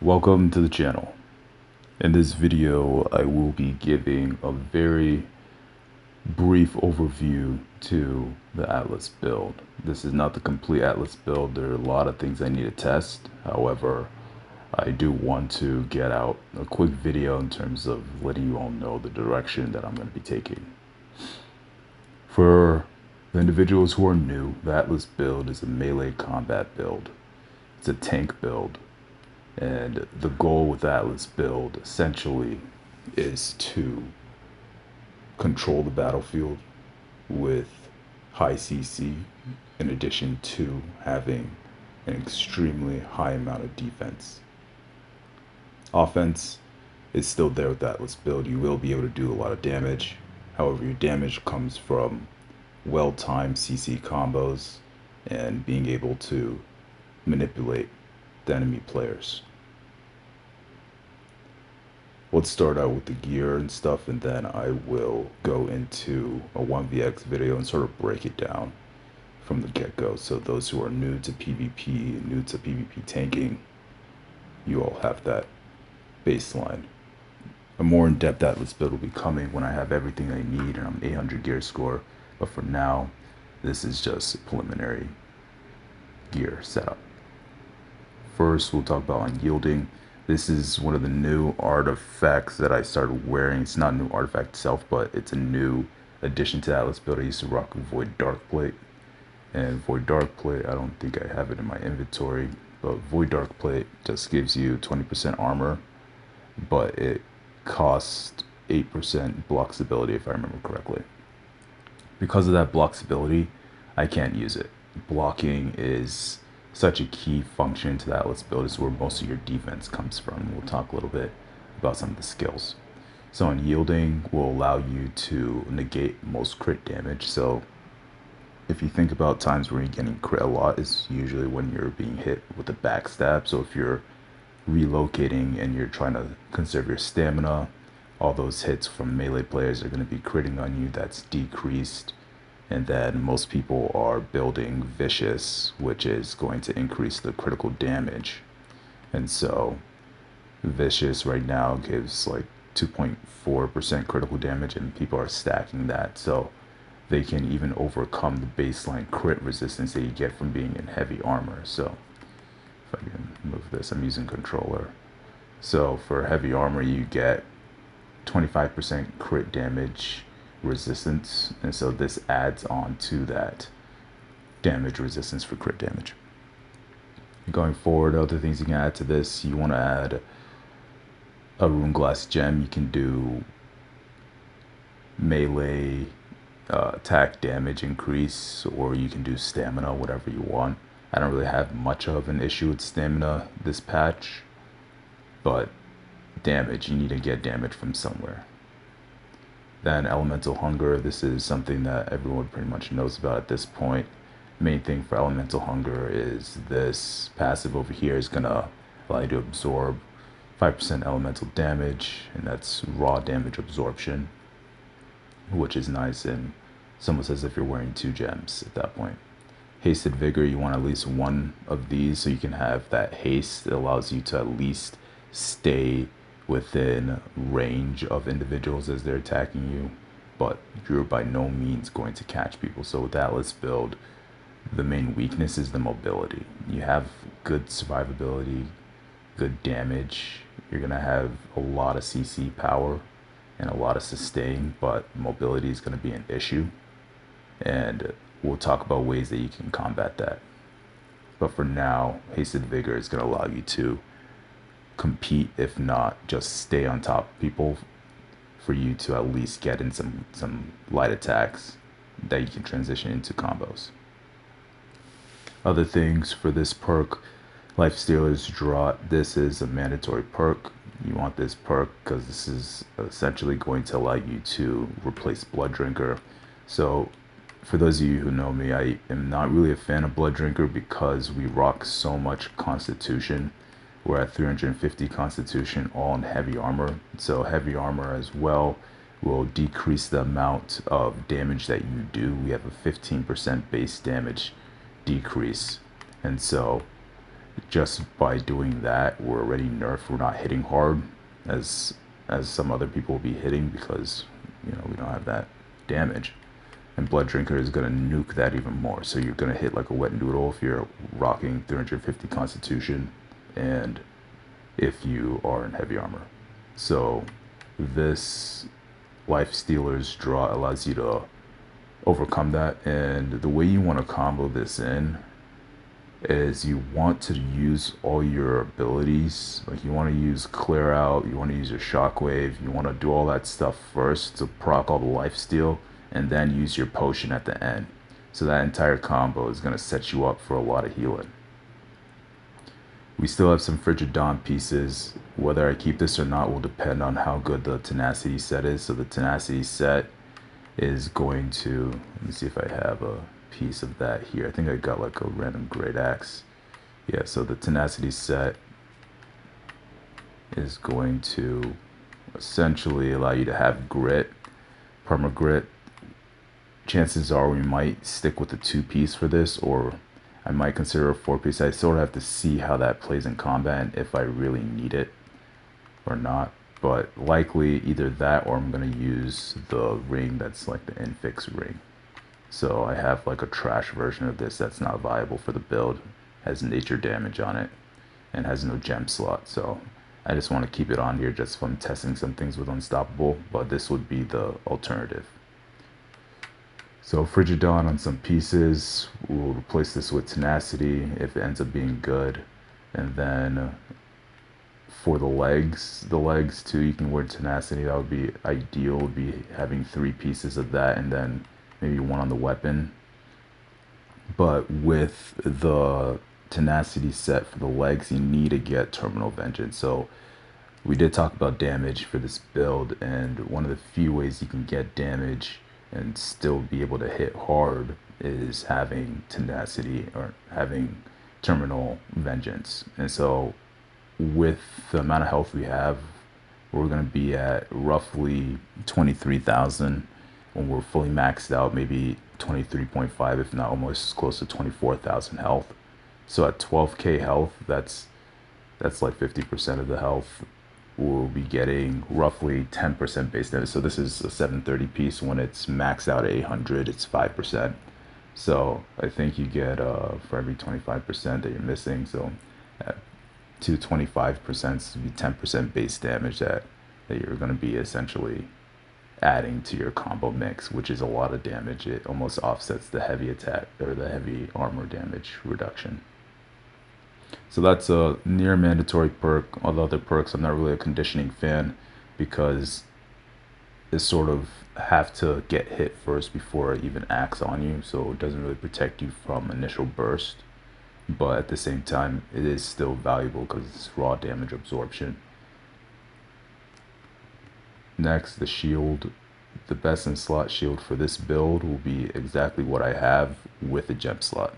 Welcome to the channel. In this video, I will be giving a very brief overview to the Atlas build. This is not the complete Atlas build. There are a lot of things I need to test. However, I do want to get out a quick video in terms of letting you all know the direction that I'm going to be taking. For the individuals who are new, the Atlas build is a melee combat build. It's a tank build. And the goal with the Atlas build essentially is to control the battlefield with high CC, in addition to having an extremely high amount of defense. Offense is still there with the Atlas build. You will be able to do a lot of damage. However, your damage comes from well-timed CC combos and being able to manipulate the enemy players. Let's start out with the gear and stuff, and then I will go into a 1vx video and sort of break it down from the get-go. So those who are new to PvP, new to PvP tanking, you all have that baseline. A more in-depth Atlas build will be coming when I have everything I need and I'm 800 gear score. But for now, this is just preliminary gear setup. First, we'll talk about unyielding. This is one of the new artifacts that I started wearing. It's not a new artifact itself, but it's a new addition to Atlas build. I used to rock Void Darkplate. And Void Darkplate, I don't think I have it in my inventory, but Void Darkplate just gives you 20% armor, but it costs 8% block stability if I remember correctly. Because of that block stability, I can't use it. Blocking is such a key function to the Atlas build. Is where most of your defense comes from. We'll talk a little bit about some of the skills. So unyielding will allow you to negate most crit damage. So if you think about times where you're getting crit a lot, is usually when you're being hit with a backstab. So if you're relocating and you're trying to conserve your stamina, all those hits from melee players are going to be critting on you. That's decreased. And then most people are building Vicious, which is going to increase the critical damage. And so Vicious right now gives like 2.4% critical damage, and people are stacking that. So they can even overcome the baseline crit resistance that you get from being in heavy armor. So if I can move this, I'm using controller. So for heavy armor, you get 25% crit damage resistance, and so this adds on to that damage resistance for crit damage. Going forward, other things you can add to this, you want to add a rune glass gem. You can do melee attack damage increase, or you can do stamina, whatever you want. I don't really have much of an issue with stamina this patch, but damage, you need to get damage from somewhere. Then Elemental Hunger, this is something that everyone pretty much knows about at this point. Main thing for Elemental Hunger is this passive over here is gonna allow you to absorb 5% elemental damage, and that's raw damage absorption, which is nice, and it's almost as if you're wearing 2 gems at that point. Hasted Vigor, you want at least one of these so you can have that haste that allows you to at least stay within range of individuals as they're attacking you, but you're by no means going to catch people. So with Atlas build, the main weakness is the mobility. You have good survivability, good damage, you're gonna have a lot of CC power and a lot of sustain, but mobility is gonna be an issue, and we'll talk about ways that you can combat that. But for now, Hasted Vigor is gonna allow you to compete, if not just stay on top of people, for you to at least get in some light attacks that you can transition into combos. Other things for this perk, Lifestealer's Draught. This is a mandatory perk. You want this perk because this is essentially going to allow you to replace Blood Drinker. So for those of you who know me, I am not really a fan of Blood Drinker because we rock so much Constitution. We're at 350 Constitution, all in heavy armor. So heavy armor as well will decrease the amount of damage that you do. We have a 15% base damage decrease. And so just by doing that, we're already nerfed. We're not hitting hard as some other people will be hitting because we don't have that damage. And Blood Drinker is gonna nuke that even more. So you're gonna hit like a wet noodle if you're rocking 350 Constitution, and if you are in heavy armor. So this Life Stealer's draw allows you to overcome that, and the way you want to combo this in is you want to use all your abilities. Like you want to use Clear Out, you want to use your Shockwave, you want to do all that stuff first to proc all the lifesteal, and then use your potion at the end. So that entire combo is going to set you up for a lot of healing. We still have some Frigid Dawn pieces. Whether I keep this or not will depend on how good the Tenacity set is. So the Tenacity set is going to, let me see if I have a piece of that here. I think I got like a random Great Axe. Yeah, so the Tenacity set is going to essentially allow you to have grit, perma grit. Chances are we might stick with the 2-piece for this, or I might consider a 4-piece. I sort of have to see how that plays in combat and if I really need it or not. But likely either that or I'm going to use the ring that's like the infix ring. So I have like a trash version of this that's not viable for the build, has nature damage on it, and has no gem slot. So I just want to keep it on here just if I'm testing some things with Unstoppable, but this would be the alternative. So Frigid Dawn on some pieces, we'll replace this with Tenacity if it ends up being good. And then for the legs too, you can wear Tenacity. That would be ideal, would be having 3 pieces of that and then maybe 1 on the weapon. But with the Tenacity set for the legs, you need to get Terminal Vengeance. So we did talk about damage for this build, and one of the few ways you can get damage and still be able to hit hard is having Tenacity or having Terminal Vengeance. And so with the amount of health we have, we're going to be at roughly 23,000 when we're fully maxed out, maybe 23.5, if not almost close to 24,000 health. So at 12k health, that's like 50% of the health. We'll be getting roughly 10% base damage. So this is a 730 piece. When it's maxed out at 800, it's 5%. So I think you get for every 25% that you're missing. So at 225% to be 10% base damage that you're going to be essentially adding to your combo mix, which is a lot of damage. It almost offsets the heavy attack or the heavy armor damage reduction. So that's a near mandatory perk. All the other perks, I'm not really a conditioning fan because it sort of have to get hit first before it even acts on you. So it doesn't really protect you from initial burst. But at the same time, it is still valuable because it's raw damage absorption. Next, the shield. The best in slot shield for this build will be exactly what I have with a gem slot.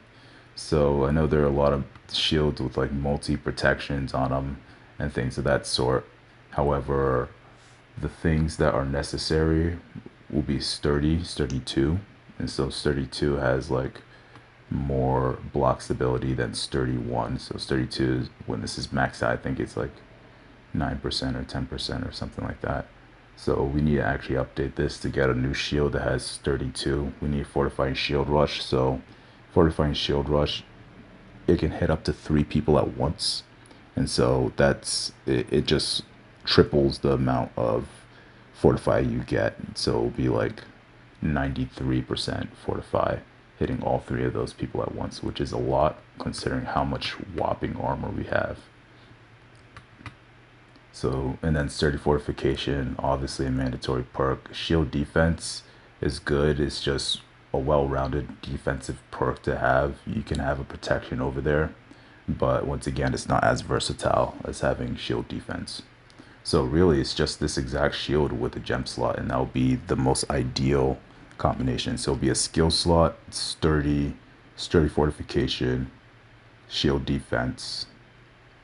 So I know there are a lot of shields with like multi protections on them and things of that sort. However, the things that are necessary will be sturdy 2, and so sturdy 2 has like more block stability than sturdy 1. So sturdy 2, when this is maxed out, I think it's like 9% or 10% or something like that. So we need to actually update this to get a new shield that has sturdy 2. We need Fortifying Shield Rush. So Fortifying Shield Rush, it can hit up to 3 people at once, and so that's it just triples the amount of fortify you get. So it'll be like 93% fortify, hitting all 3 of those people at once, which is a lot considering how much whopping armor we have. So, and then sturdy fortification, obviously a mandatory perk. Shield defense is good. It's just a well-rounded defensive perk to have. You can have a protection over there, but once again, it's not as versatile as having shield defense. So really, it's just this exact shield with a gem slot, and that'll be the most ideal combination. So it'll be a skill slot, sturdy fortification, shield defense,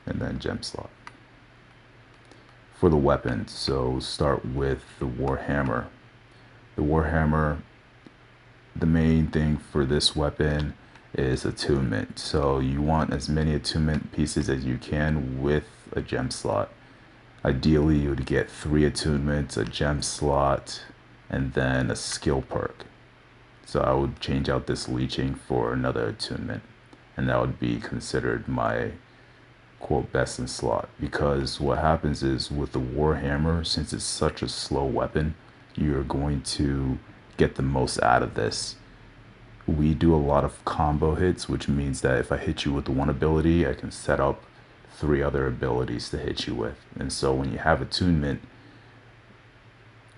and then gem slot. For the weapons, so start with the Warhammer. The Warhammer, the main thing for this weapon is attunement. So you want as many attunement pieces as you can with a gem slot. Ideally, you would get 3 attunements, a gem slot, and then a skill perk. So I would change out this leeching for another attunement, and that would be considered my quote best in slot. Because what happens is with the Warhammer, since it's such a slow weapon, you're going to get the most out of this. We do a lot of combo hits, which means that if I hit you with one ability, I can set up 3 other abilities to hit you with. And so when you have attunement,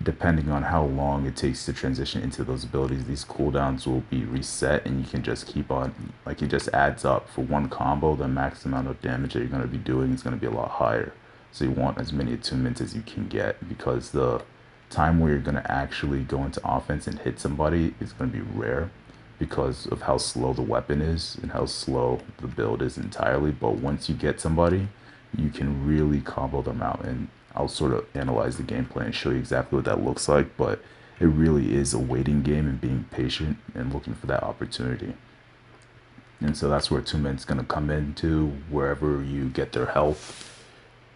depending on how long it takes to transition into those abilities, these cooldowns will be reset, and you can just keep on, like, it just adds up. For one combo, the max amount of damage that you're going to be doing is going to be a lot higher. So you want as many attunements as you can get, because the time where you're going to actually go into offense and hit somebody is going to be rare because of how slow the weapon is and how slow the build is entirely. But once you get somebody, you can really combo them out, and I'll sort of analyze the gameplay and show you exactly what that looks like. But it really is a waiting game and being patient and looking for that opportunity. And so that's where attunement's going to come into. Wherever you get their health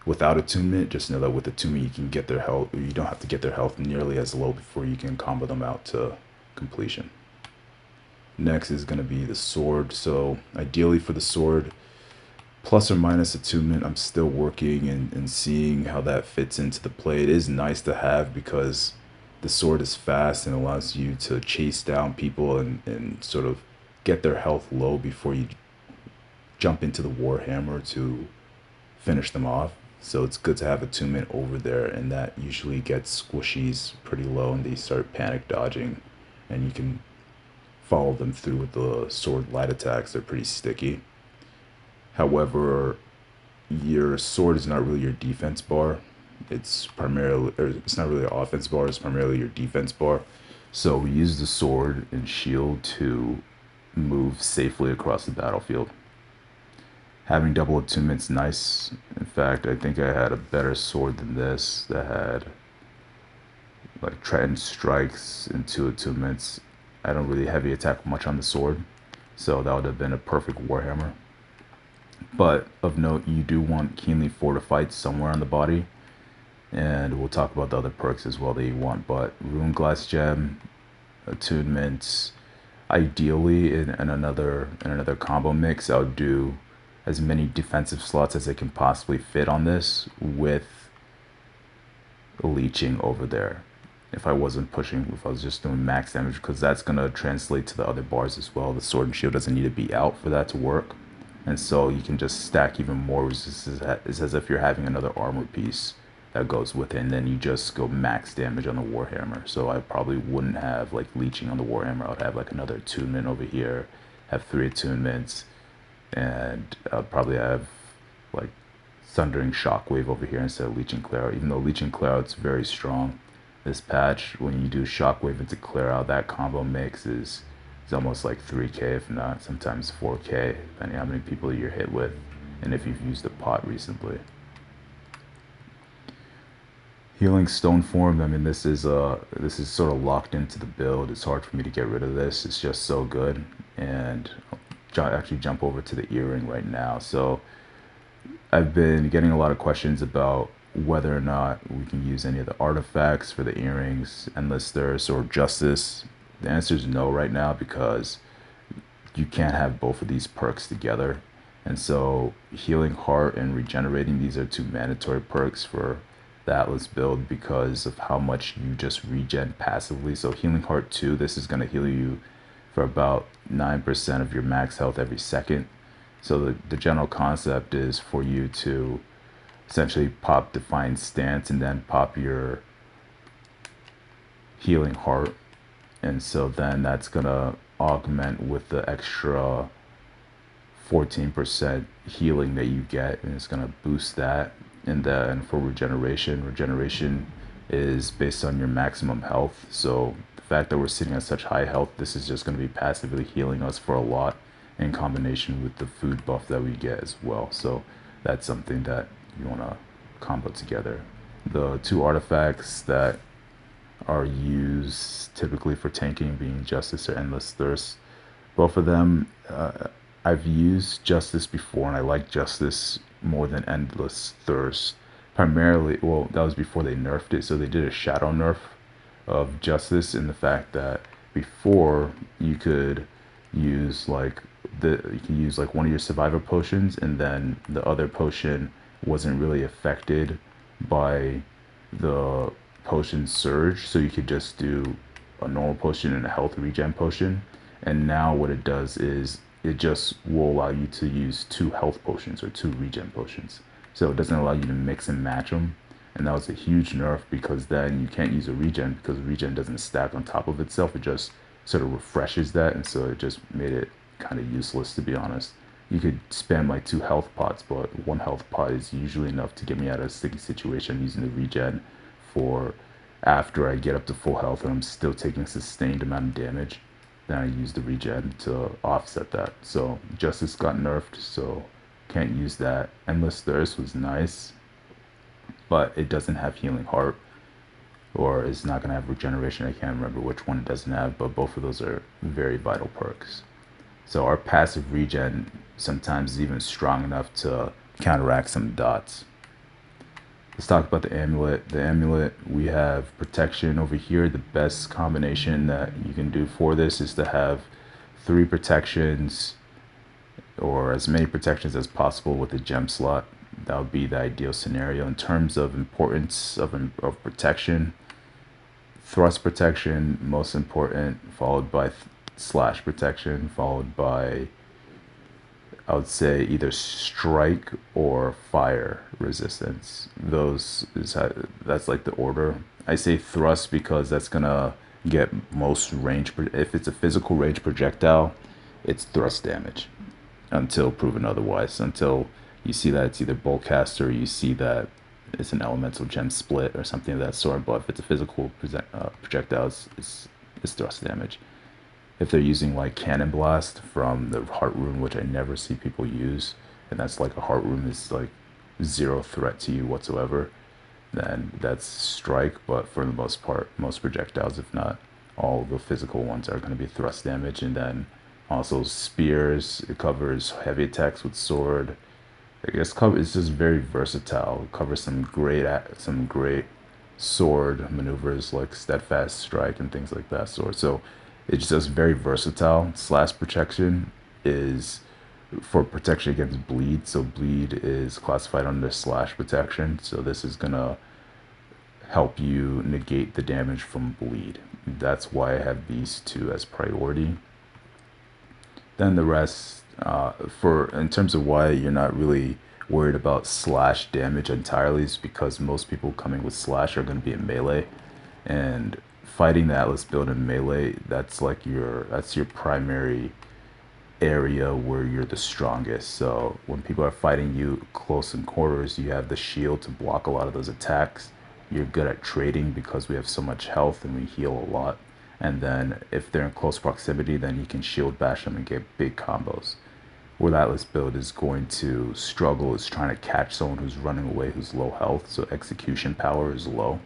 without attunement, just know that with attunement you can get their health, or you don't have to get their health nearly as low before you can combo them out to completion. Next is going to be the sword. So ideally for the sword, plus or minus attunement, I'm still working and seeing how that fits into the play. It is nice to have because the sword is fast and allows you to chase down people and sort of get their health low before you jump into the Warhammer to finish them off. So it's good to have attunement over there, and that usually gets squishies pretty low and they start panic dodging, and you can follow them through with the sword light attacks. They're pretty sticky. However, your sword is not really your defense bar. It's primarily, or it's not really an offense bar, it's primarily your defense bar. So we use the sword and shield to move safely across the battlefield. Having double attunement's nice. In fact, I think I had a better sword than this that had like Trident strikes and 2 attunements. I don't really heavy attack much on the sword, so that would have been a perfect Warhammer. But of note, you do want keenly fortified somewhere on the body, and we'll talk about the other perks as well that you want. But Rune Glass Gem, attunements, ideally in another combo mix, I would do as many defensive slots as I can possibly fit on this with leeching over there. If I wasn't pushing, if I was just doing max damage, because that's going to translate to the other bars as well. The sword and shield doesn't need to be out for that to work. And so you can just stack even more resistance. It's as if you're having another armor piece that goes with it, and then you just go max damage on the Warhammer. So I probably wouldn't have like leeching on the Warhammer. I would have like another attunement over here, have 3 attunements, and I'd probably have like Thundering Shockwave over here instead of Leeching Clear Out. Even though Leeching Clear Out's very strong, this patch, when you do Shockwave into Clear Out, that combo mix is almost like 3k, if not sometimes 4k, depending on how many people you're hit with and if you've used a pot recently. Healing Stone Form, I mean, this is sort of locked into the build. It's hard for me to get rid of this. It's just so good. And I'll actually jump over to the earring right now. So I've been getting a lot of questions about whether or not we can use any of the artifacts for the earrings, Endless Thirst or Justice. The answer is no right now, because you can't have both of these perks together. And so Healing Heart and Regenerating, these are 2 mandatory perks for the Atlas build because of how much you just regen passively. So Healing Heart 2, this is going to heal you for about 9% of your max health every second. So the general concept is for you to essentially pop Defiant Stance and then pop your Healing Heart. And so then that's going to augment with the extra 14% healing that you get, and it's going to boost that. And then for regeneration is based on your maximum health. So the fact that we're sitting at such high health, this is just going to be passively healing us for a lot in combination with the food buff that we get as well. So that's something that you want to combo together. The 2 artifacts that are used typically for tanking being Justice or Endless Thirst. Both of them, I've used Justice before, and I like Justice more than Endless Thirst. Primarily, well, that was before they nerfed it, so they did a shadow nerf of Justice in the fact that before you could use like you can use like one of your survivor potions, and then the other potion wasn't really affected by the potion surge, so you could just do a normal potion and a health regen potion. And now what it does is it just will allow you to use two health potions or two regen potions, so it doesn't allow you to mix and match them. And that was a huge nerf, because then you can't use a regen, because regen doesn't stack on top of itself, it just sort of refreshes that, and so it just made it kind of useless, to be honest. You could spam like two health pots, but one health pot is usually enough to get me out of a sticky situation using the regen for after I get up to full health and I'm still taking a sustained amount of damage. Then I use the regen to offset that. So Justice got nerfed, so can't use that. Endless Thirst was nice, but it doesn't have Healing Heart, or it's not going to have regeneration. I can't remember which one it doesn't have, but both of those are very vital perks. So our passive regen sometimes is even strong enough to counteract some dots. Let's talk about the amulet. The amulet, we have protection over here. The best combination that you can do for this is to have 3 protections, or as many protections as possible with a gem slot. That would be the ideal scenario. In terms of importance of protection, thrust protection, most important, followed by slash protection, followed by, I would say, either strike or fire resistance. That's like the order. I say thrust because that's gonna get most range. If it's a physical range projectile, it's thrust damage until proven otherwise. Until you see that it's either Boltcaster, or you see that it's an elemental gem split or something of that sort. But if it's a physical projectile, it's thrust damage. If they're using like Cannon Blast from the Heart Rune, which I never see people use, and that's like a Heart Rune is like 0 threat to you whatsoever, then that's strike. But for the most part, most projectiles, if not all the physical ones, are going to be thrust damage. And then also spears, it covers heavy attacks with sword. I guess it's just very versatile. It covers some great sword maneuvers like steadfast strike and things like that sort. So it's just very versatile. Slash protection is for protection against bleed. So bleed is classified under slash protection. So this is gonna help you negate the damage from bleed. That's why I have these two as priority. Then the rest, for in terms of why you're not really worried about slash damage entirely, is because most people coming with slash are going to be in melee, and fighting the Atlas build in melee, that's your primary area where you're the strongest. So when people are fighting you close in quarters, you have the shield to block a lot of those attacks. You're good at trading because we have so much health and we heal a lot. And then if they're in close proximity, then you can shield bash them and get big combos. Where the Atlas build is going to struggle is trying to catch someone who's running away, who's low health. So execution power is low,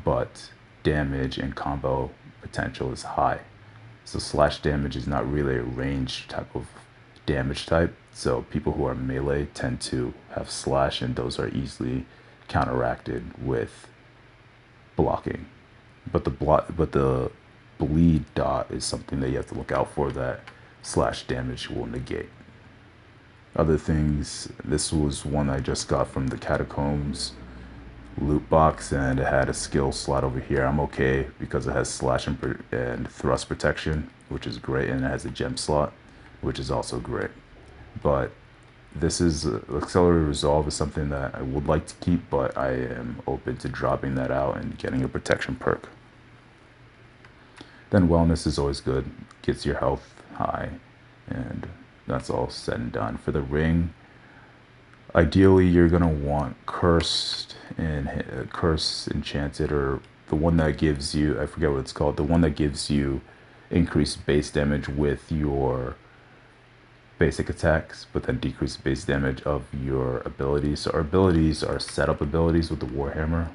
but damage and combo potential is high. So slash damage is not really a range type of damage type. So people who are melee tend to have slash, and those are easily counteracted with blocking. But the bleed dot is something that you have to look out for, that slash damage will negate. Other things, this was one I just got from the Catacombs loot box, and it had a skill slot over here. I'm okay because it has slash and thrust protection, which is great, and it has a gem slot, which is also great. But this is accelerated resolve is something that I would like to keep, but I am open to dropping that out and getting a protection perk. Then wellness is always good, gets your health high, and that's all said and done. For the ring, ideally you're gonna want cursed and curse enchanted, or the one that gives you, I forget what it's called, the one that gives you increased base damage with your basic attacks, but then decrease base damage of your abilities. So our abilities are setup abilities with the Warhammer.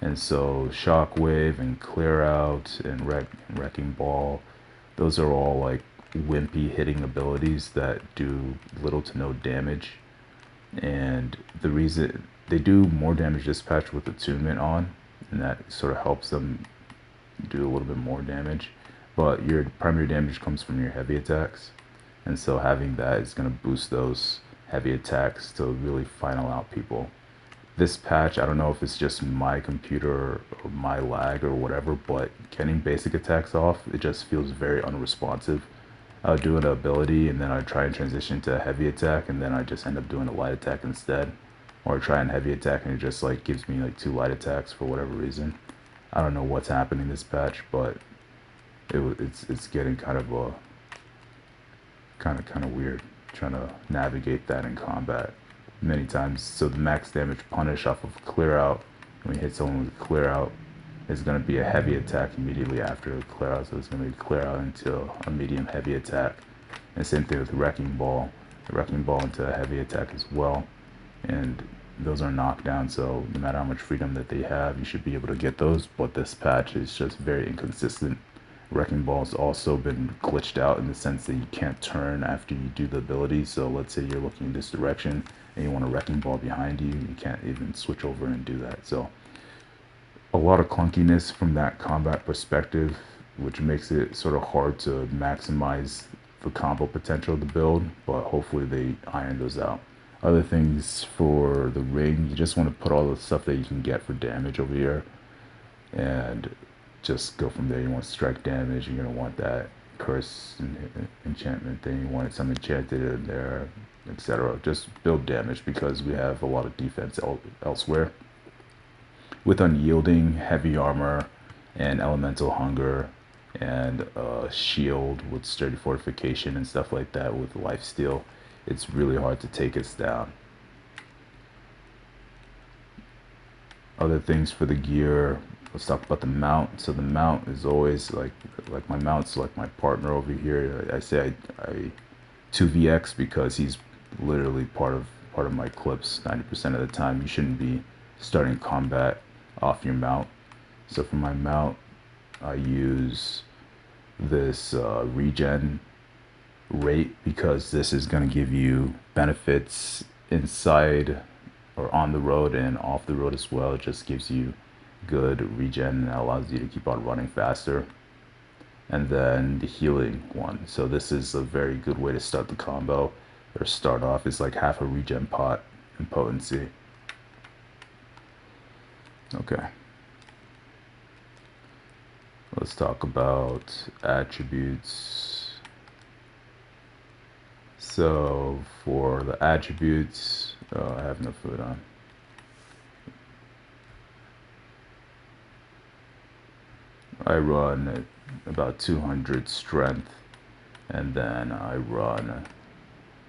And so Shockwave and Clear Out and Wrecking Ball, those are all like wimpy hitting abilities that do little to no damage. And the reason they do more damage this patch with attunement on, and that sort of helps them do a little bit more damage. But your primary damage comes from your heavy attacks, and so having that is going to boost those heavy attacks to really final out people. This patch, I don't know if it's just my computer or my lag or whatever, but getting basic attacks off, it just feels very unresponsive. I'll do an ability and then I try and transition to a heavy attack, and then I just end up doing a light attack instead. Or try and heavy attack and it just like gives me like 2 light attacks for whatever reason. I don't know what's happening this patch, but it's getting kind of weird trying to navigate that in combat many times. So the max damage punish off of clear out, when you hit someone with clear out, is going to be a heavy attack immediately after clear out. So it's going to be clear out into a medium heavy attack. And same thing with wrecking ball. The wrecking ball into a heavy attack as well. And those are knockdown, so no matter how much freedom that they have, you should be able to get those. But this patch is just very inconsistent. Wrecking Ball's also been glitched out in the sense that you can't turn after you do the ability. So let's say you're looking in this direction and you want a Wrecking Ball behind you, you can't even switch over and do that. So a lot of clunkiness from that combat perspective, which makes it sort of hard to maximize the combo potential of the build, but hopefully they iron those out. Other things for the ring, you just want to put all the stuff that you can get for damage over here and just go from there. You want strike damage, you're going to want that curse and enchantment thing, you want some enchanted in there, etc. Just build damage because we have a lot of defense elsewhere. With unyielding, heavy armor, and elemental hunger, and shield with sturdy fortification and stuff like that with lifesteal, it's really hard to take us down. Other things for the gear, let's talk about the mount. So the mount is always like my mount's like my partner over here. I say I 2vx because he's literally part of my clips 90% of the time. You shouldn't be starting combat off your mount. So for my mount, I use this regen rate because this is going to give you benefits inside or on the road and off the road as well. It just gives you good regen and allows you to keep on running faster. And then the healing one, so this is a very good way to start the combo or start off. It's like half a regen pot in potency. Okay, let's talk about attributes. So for the attributes, I have no food on. I run about 200 strength, and then I run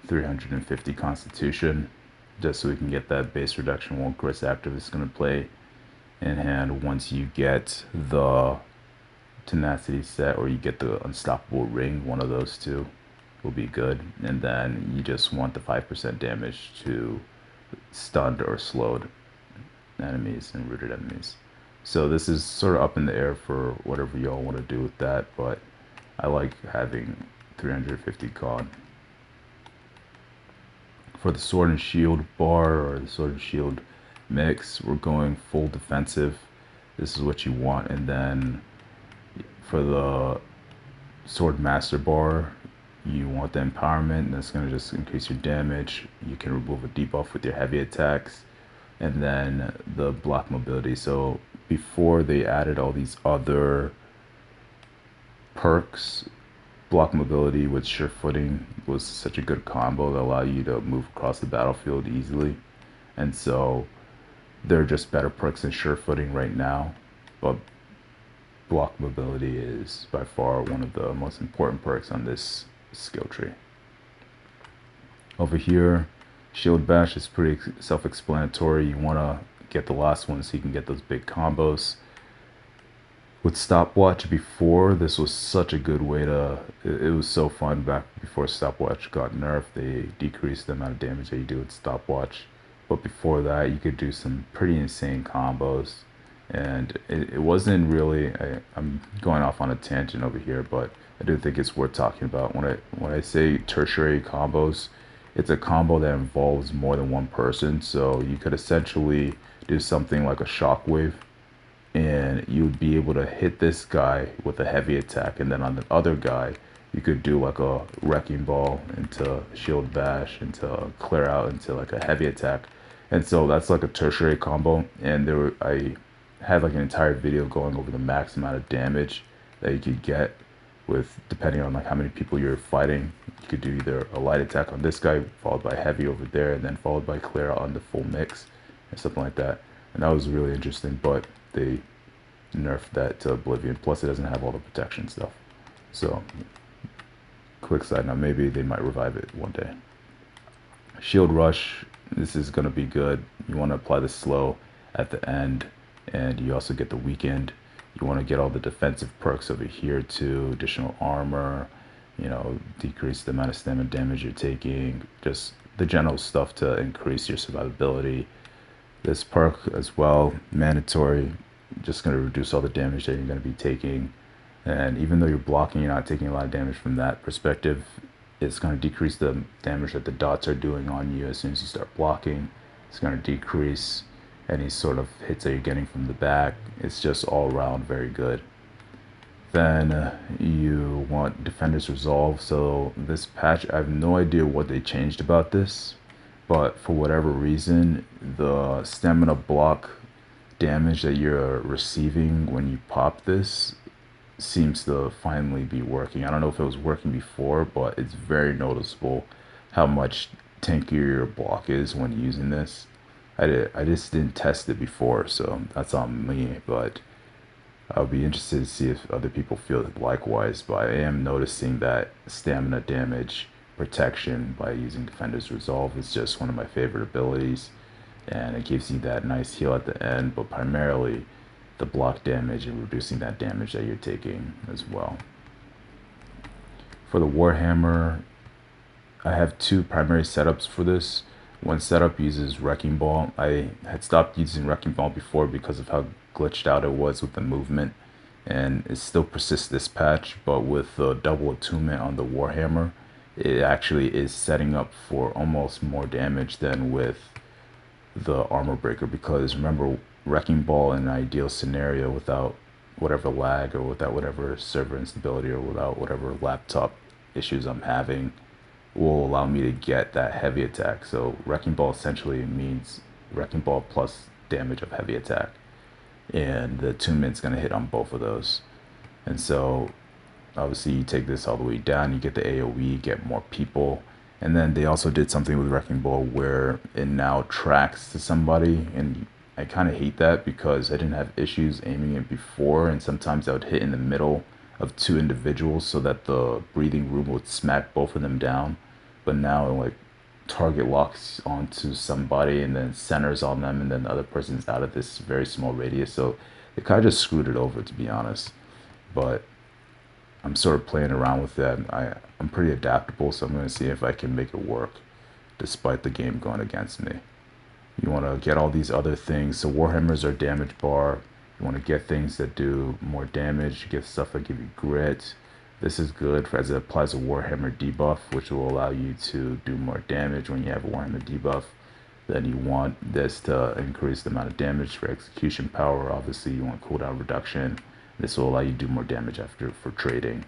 350 constitution, just so we can get that base reduction. One Chris active is going to play in hand once you get the tenacity set or you get the unstoppable ring. One of those two will be good, and then you just want the 5% damage to stunned or slowed enemies and rooted enemies. So this is sort of up in the air for whatever y'all want to do with that, but I like having 350 con. For the sword and shield bar or the sword and shield mix, we're going full defensive. This is what you want. And then for the sword master bar, you want the empowerment, and that's going to just increase your damage. You can remove a debuff with your heavy attacks, and then the block mobility. So before they added all these other perks, block mobility with sure footing was such a good combo that allow you to move across the battlefield easily. And so they're just better perks than sure footing right now, but block mobility is by far one of the most important perks on this skill tree. Over here, shield bash is pretty self-explanatory. You want to get the last one so you can get those big combos. With stopwatch before, this was such a good way to, it was so fun back before stopwatch got nerfed. They decreased the amount of damage that you do with stopwatch, but before that you could do some pretty insane combos. And it wasn't really. I'm going off on a tangent over here, but I do think it's worth talking about. When I say tertiary combos, it's a combo that involves more than one person. So you could essentially do something like a shockwave, and you'd be able to hit this guy with a heavy attack, and then on the other guy you could do like a wrecking ball into shield bash into clear out into like a heavy attack. And so that's like a tertiary combo. And I had like an entire video going over the max amount of damage that you could get with, depending on like how many people you're fighting. You could do either a light attack on this guy followed by heavy over there, and then followed by clear out on the full mix and something like that. And that was really interesting, but they nerfed that to oblivion. Plus it doesn't have all the protection stuff. So quick side note, maybe they might revive it one day. Shield rush, this is going to be good. You want to apply the slow at the end, and you also get the weakened. You want to get all the defensive perks over here too, additional armor, decrease the amount of stamina damage you're taking, just the general stuff to increase your survivability. This perk as well, mandatory, just going to reduce all the damage that you're going to be taking. And even though you're blocking, you're not taking a lot of damage from that perspective. It's going to decrease the damage that the dots are doing on you as soon as you start blocking. It's going to decrease any sort of hits that you're getting from the back. It's just all around very good. Then you want Defender's Resolve. So this patch, I have no idea what they changed about this, but for whatever reason, the stamina block damage that you're receiving when you pop this seems to finally be working. I don't know if it was working before, but it's very noticeable how much tankier your block is when using this. I just didn't test it before, so that's on me, but I'll be interested to see if other people feel likewise. But I am noticing that stamina damage protection by using Defender's Resolve is just one of my favorite abilities, and it gives you that nice heal at the end, but primarily the block damage and reducing that damage that you're taking as well. For the Warhammer, I have two primary setups for this. One setup uses Wrecking Ball. I had stopped using Wrecking Ball before because of how glitched out it was with the movement, and it still persists this patch, but with the double attunement on the Warhammer, it actually is setting up for almost more damage than with the Armor Breaker, because remember, Wrecking Ball in an ideal scenario without whatever lag or without whatever server instability or without whatever laptop issues I'm having will allow me to get that heavy attack. So Wrecking Ball essentially means Wrecking Ball plus damage of heavy attack, and the attunement's going to hit on both of those. And so obviously you take this all the way down, you get the AoE, get more people. And then they also did something with Wrecking Ball where it now tracks to somebody, and I kind of hate that because I didn't have issues aiming it before, and sometimes I would hit in the middle of two individuals so that the breathing room would smack both of them down. But now like target locks onto somebody and then centers on them, and then the other person's out of this very small radius. So they kind of just screwed it over, to be honest. But I'm sort of playing around with that. I'm pretty adaptable, so I'm going to see if I can make it work despite the game going against me. You want to get all these other things. So Warhammers are damage bar. You want to get things that do more damage. You get stuff that give you grit. This is good as it applies a Warhammer debuff, which will allow you to do more damage when you have a Warhammer debuff. Then you want this to increase the amount of damage for execution power. Obviously, you want cooldown reduction. This will allow you to do more damage for trading.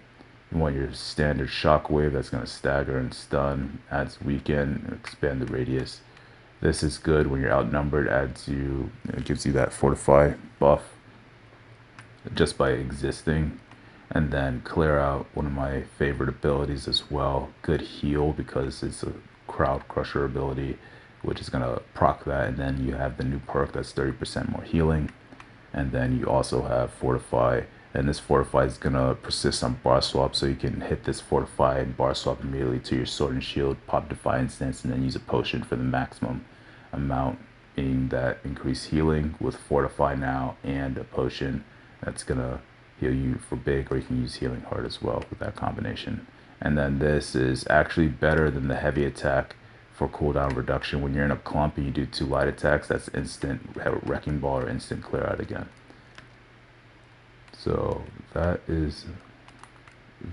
You want your standard shockwave that's going to stagger and stun, adds weaken, and expand the radius. This is good when you're outnumbered, it gives you that fortify buff just by existing. And then clear out, one of my favorite abilities as well. Good heal because it's a crowd crusher ability, which is going to proc that. And then you have the new perk that's 30% more healing. And then you also have fortify, and this fortify is going to persist on bar swap, so you can hit this fortify and bar swap immediately to your sword and shield, pop defiance stance, and then use a potion for the maximum amount, meaning that increased healing with fortify now and a potion that's going to heal you for big, or you can use healing heart as well with that combination. And then this is actually better than the heavy attack for cooldown reduction. When you're in a clump and you do two light attacks, that's instant Wrecking Ball or instant clear out again. So that is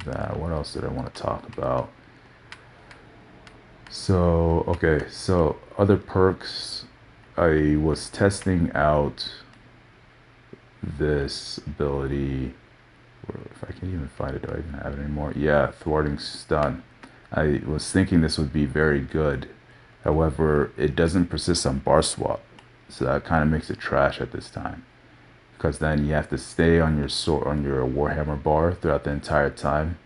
that. What else did I want to talk about? So, okay, so other perks, I was testing out this ability, or if I can even find it, do I even have it anymore? Yeah, thwarting stun. I was thinking this would be very good. However, it doesn't persist on bar swap, so that kind of makes it trash at this time. Because then you have to stay on your sword, on your Warhammer bar throughout the entire time,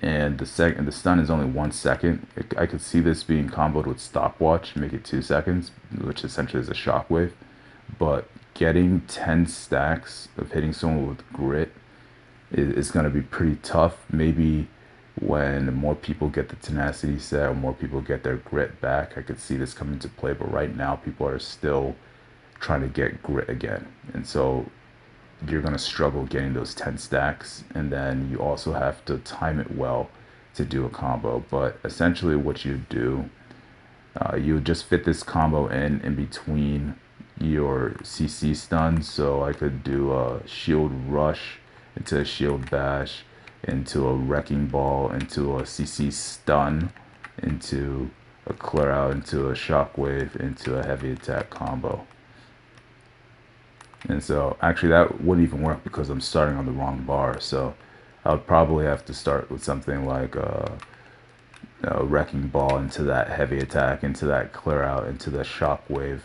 and the stun is only 1 second. I could see this being comboed with stopwatch, make it 2 seconds, which essentially is a shockwave. But getting 10 stacks of hitting someone with grit is going to be pretty tough. Maybe when more people get the tenacity set or more people get their grit back, I could see this come into play. But right now, people are still trying to get grit again, and so you're going to struggle getting those 10 stacks, and then you also have to time it well to do a combo. But essentially what you do, you just fit this combo in between your CC stuns. So I could do a shield rush into a shield bash, into a wrecking ball, into a CC stun, into a clear out, into a shockwave, into a heavy attack combo. And so actually that wouldn't even work because I'm starting on the wrong bar. So I would probably have to start with something like a wrecking ball into that heavy attack, into that clear out, into the shockwave,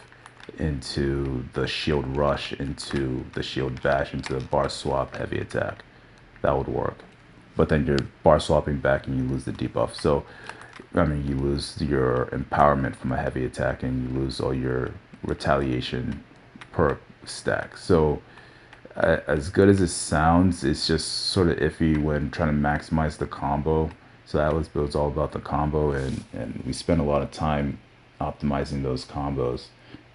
into the shield rush, into the shield bash, into the bar swap heavy attack. That would work. But then you're bar swapping back and you lose the debuff. So, I mean, you lose your empowerment from a heavy attack and you lose all your retaliation perk stack. So as good as it sounds, it's just sort of iffy when trying to maximize the combo. So Atlas build's all about the combo, and we spend a lot of time optimizing those combos,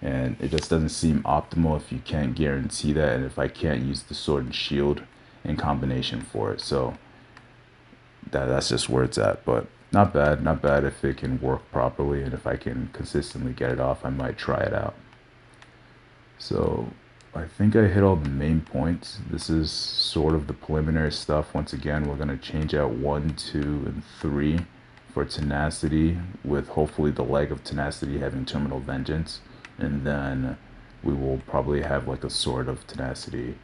and it just doesn't seem optimal if you can't guarantee that, and if I can't use the sword and shield in combination for it. So that's just where it's at. But not bad if it can work properly, and if I can consistently get it off, I might try it out. So I think I hit all the main points. This is sort of the preliminary stuff. Once again, we're going to change out 1, 2, and 3 for tenacity, with hopefully the leg of tenacity having terminal vengeance. And then we will probably have like a sword of tenacity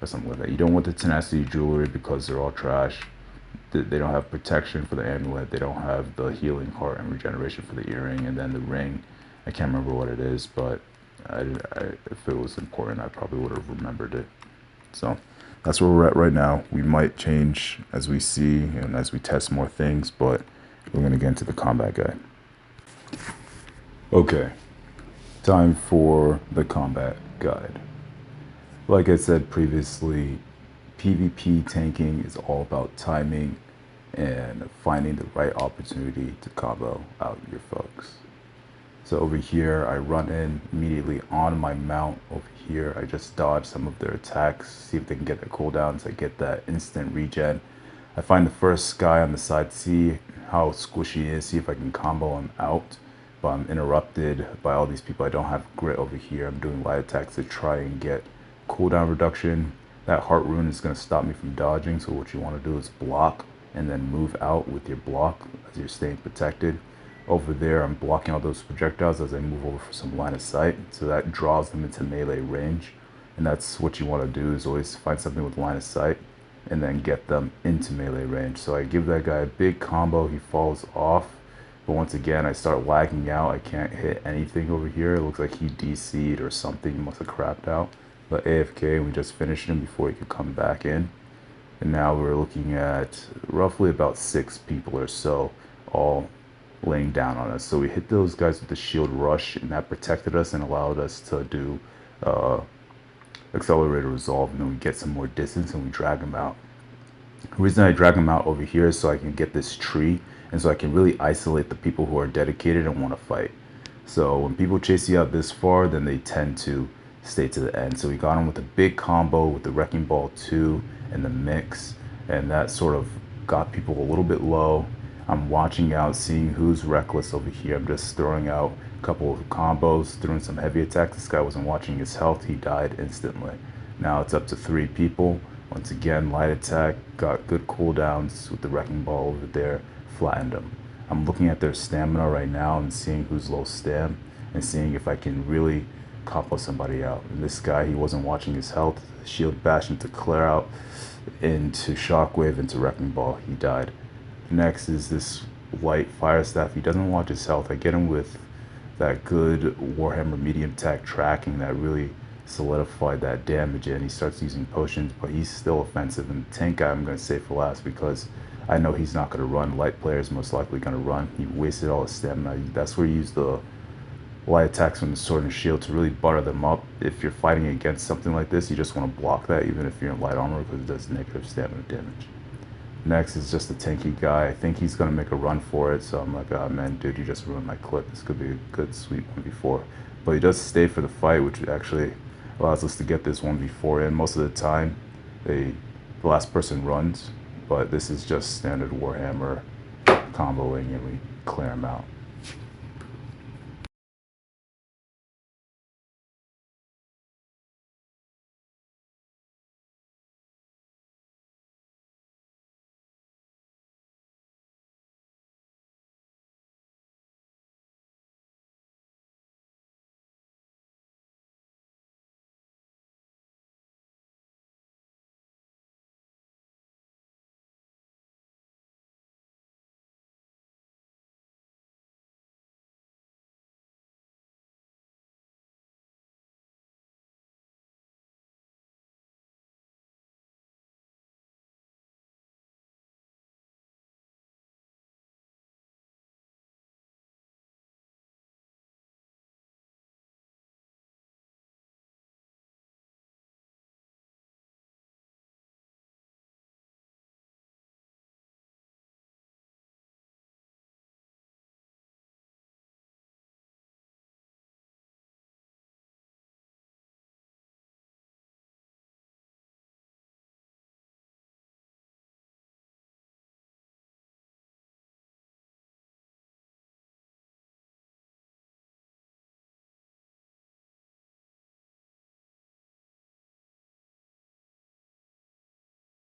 or something like that. You don't want the tenacity jewelry because they're all trash. They don't have protection for the amulet. They don't have the healing heart and regeneration for the earring. And then the ring, I can't remember what it is, but if it was important, I probably would have remembered it. So that's where we're at right now. We might change as we see and as we test more things, but we're going to get into the combat guide. Okay, time for the combat guide. Like I said previously, PvP tanking is all about timing and finding the right opportunity to combo out your folks. So over here, I run in immediately on my mount. Over here, I just dodge some of their attacks, see if they can get their cooldowns. I get that instant regen. I find the first guy on the side, see how squishy he is, see if I can combo him out. But I'm interrupted by all these people. I don't have grit over here. I'm doing light attacks to try and get cooldown reduction. That heart rune is going to stop me from dodging. So what you want to do is block and then move out with your block as you're staying protected. Over there, I'm blocking all those projectiles as I move over for some line of sight, so that draws them into melee range. And that's what you want to do, is always find something with line of sight and then get them into melee range. So I give that guy a big combo, he falls off, but once again I start lagging out. I can't hit anything over here. It looks like he DC'd or something, he must have crapped out. But AFK, we just finished him before he could come back in. And now we're looking at roughly about 6 people or so, all laying down on us. So we hit those guys with the shield rush, and that protected us and allowed us to do accelerated resolve, and then we get some more distance and we drag them out. The reason I drag them out over here is so I can get this tree, and so I can really isolate the people who are dedicated and want to fight. So when people chase you out this far, then they tend to stay to the end. So we got them with a big combo with the Wrecking Ball 2 and the mix, and that sort of got people a little bit low. I'm watching out, seeing who's reckless over here. I'm just throwing out a couple of combos, throwing some heavy attacks. This guy wasn't watching his health. He died instantly. Now it's up to 3 people, Once again, light attack, got good cooldowns with the Wrecking Ball over there, flattened them. I'm looking at their stamina right now and seeing who's low stam and seeing if I can really combo somebody out. And this guy, he wasn't watching his health. Shield bash into clear out, into shockwave, into Wrecking Ball. He died. Next is this light fire staff. He doesn't watch his health. I get him with that good Warhammer medium tech tracking that really solidified that damage, and he starts using potions, but he's still offensive. And the tank guy I'm going to save for last because I know he's not going to run. Light player is most likely going to run. He wasted all his stamina. That's where you use the light attacks from the sword and shield to really butter them up. If you're fighting against something like this, you just want to block that even if you're in light armor because it does negative stamina damage. Next is just a tanky guy. I think he's going to make a run for it, so I'm like, oh man, dude, you just ruined my clip. This could be a good, sweet 1v4. But he does stay for the fight, which actually allows us to get this 1v4 in. Most of the time, the last person runs, but this is just standard Warhammer comboing, and we clear him out.